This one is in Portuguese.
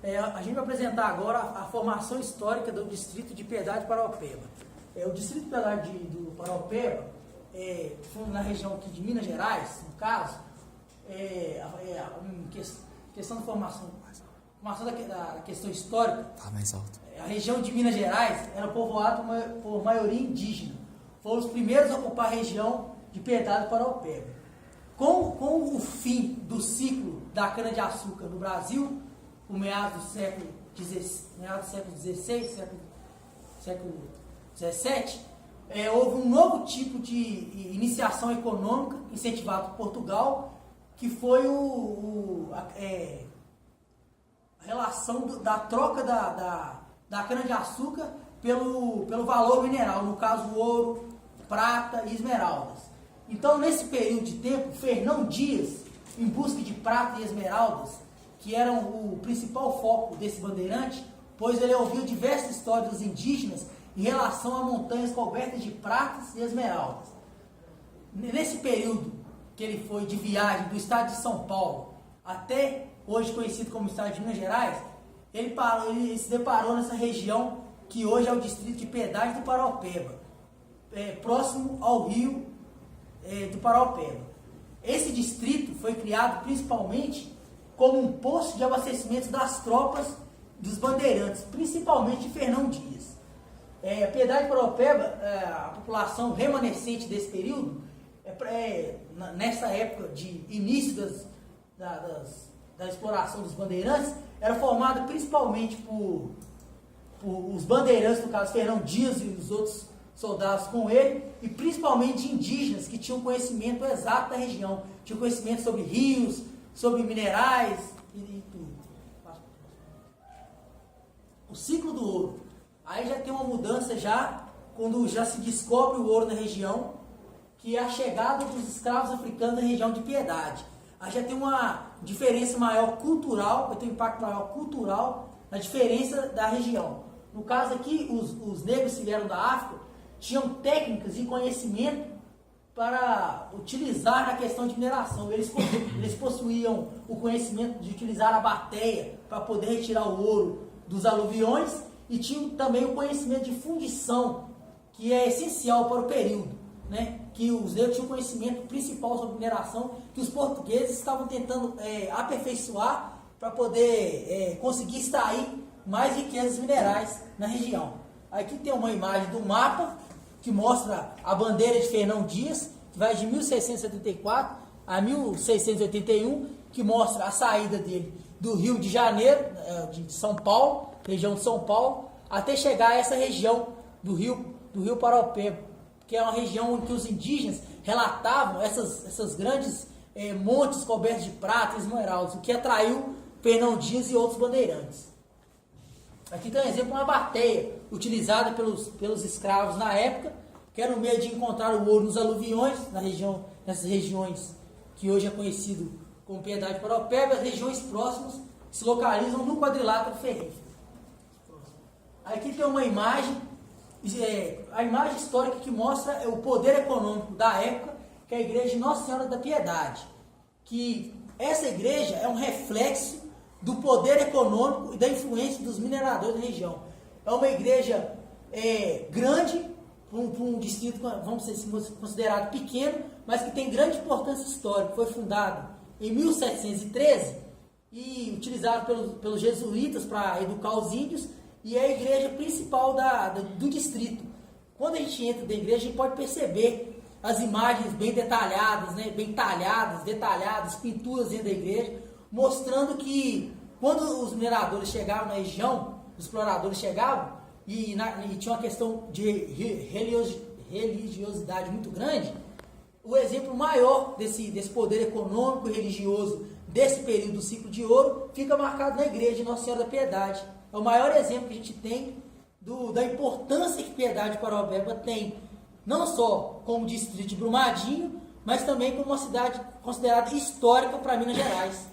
A gente vai apresentar agora a formação histórica do distrito de Piedade de Paraopeba. O distrito de Piedade do Paraopeba, na região aqui de Minas Gerais, no caso, questão de formação da questão histórica. Tá mais alto. A região de Minas Gerais era povoada por maioria indígena. Foram os primeiros a ocupar a região de Piedade do Paraopeba. Com o fim do ciclo da cana-de-açúcar no Brasil, por meados do século XVI, século XVII, houve um novo tipo de iniciação econômica incentivado por Portugal, que foi a relação da troca da cana-de-açúcar pelo valor mineral, no caso ouro, prata e esmeraldas. Então, nesse período de tempo, Fernão Dias, em busca de prata e esmeraldas, que eram o principal foco desse bandeirante, pois ele ouviu diversas histórias dos indígenas em relação a montanhas cobertas de pratas e esmeraldas. Nesse período que ele foi de viagem do estado de São Paulo até hoje conhecido como estado de Minas Gerais, ele se deparou nessa região que hoje é o distrito de Piedade do Paraopeba, próximo ao rio do Paraopeba. Esse distrito foi criado principalmente como um posto de abastecimento das tropas dos bandeirantes, principalmente de Fernão Dias. A Piedade do Paraopeba, a população remanescente desse período, nessa época de início da exploração dos bandeirantes, era formada principalmente por os bandeirantes, no caso Fernão Dias e os outros soldados com ele, e principalmente de indígenas que tinham conhecimento exato da região, tinham conhecimento sobre rios, sobre minerais e tudo. O ciclo do ouro. Aí já tem uma mudança quando já se descobre o ouro na região, que é a chegada dos escravos africanos na região de Piedade. Aí já tem uma diferença maior cultural, vai ter um impacto maior cultural na diferença da região. No caso aqui, os negros que vieram da África tinham técnicas e conhecimento para utilizar na questão de mineração. Eles possuíam o conhecimento de utilizar a bateia para poder retirar o ouro dos aluviões e tinham também o conhecimento de fundição, que é essencial para o período, né? Que os negros tinham conhecimento principal sobre mineração, que os portugueses estavam tentando aperfeiçoar para poder conseguir extrair mais riquezas minerais na região. Aqui tem uma imagem do mapa que mostra a bandeira de Fernão Dias, que vai de 1674 a 1681, que mostra a saída dele do Rio de Janeiro, de São Paulo, região de São Paulo, até chegar a essa região do Rio Paraopeba, que é uma região em que os indígenas relatavam essas grandes montes cobertos de prata e esmeraldas, o que atraiu Fernão Dias e outros bandeirantes. Aqui tem um exemplo de uma bateia utilizada pelos escravos na época, que era um meio de encontrar o ouro nos aluviões, nessas regiões que hoje é conhecido como Piedade do Paraopeba, as regiões próximas que se localizam no quadrilátero ferrífero. Aqui tem uma imagem, a imagem histórica que mostra o poder econômico da época, que é a igreja de Nossa Senhora da Piedade, que essa igreja é um reflexo do poder econômico e da influência dos mineradores da região. É uma igreja grande, para um distrito, vamos dizer assim, considerado pequeno, mas que tem grande importância histórica. Foi fundado em 1713 e utilizado pelos jesuítas para educar os índios, e é a igreja principal do distrito. Quando a gente entra da igreja, a gente pode perceber as imagens bem detalhadas, né, bem talhadas, detalhadas, pinturas dentro da igreja, mostrando que quando os mineradores chegavam na região, os exploradores chegavam, e tinha uma questão de religiosidade muito grande, o exemplo maior desse poder econômico e religioso desse período do ciclo de ouro fica marcado na igreja de Nossa Senhora da Piedade. É o maior exemplo que a gente tem da importância que Piedade do Paraopeba tem, não só como distrito de Brumadinho, mas também como uma cidade considerada histórica para Minas Gerais.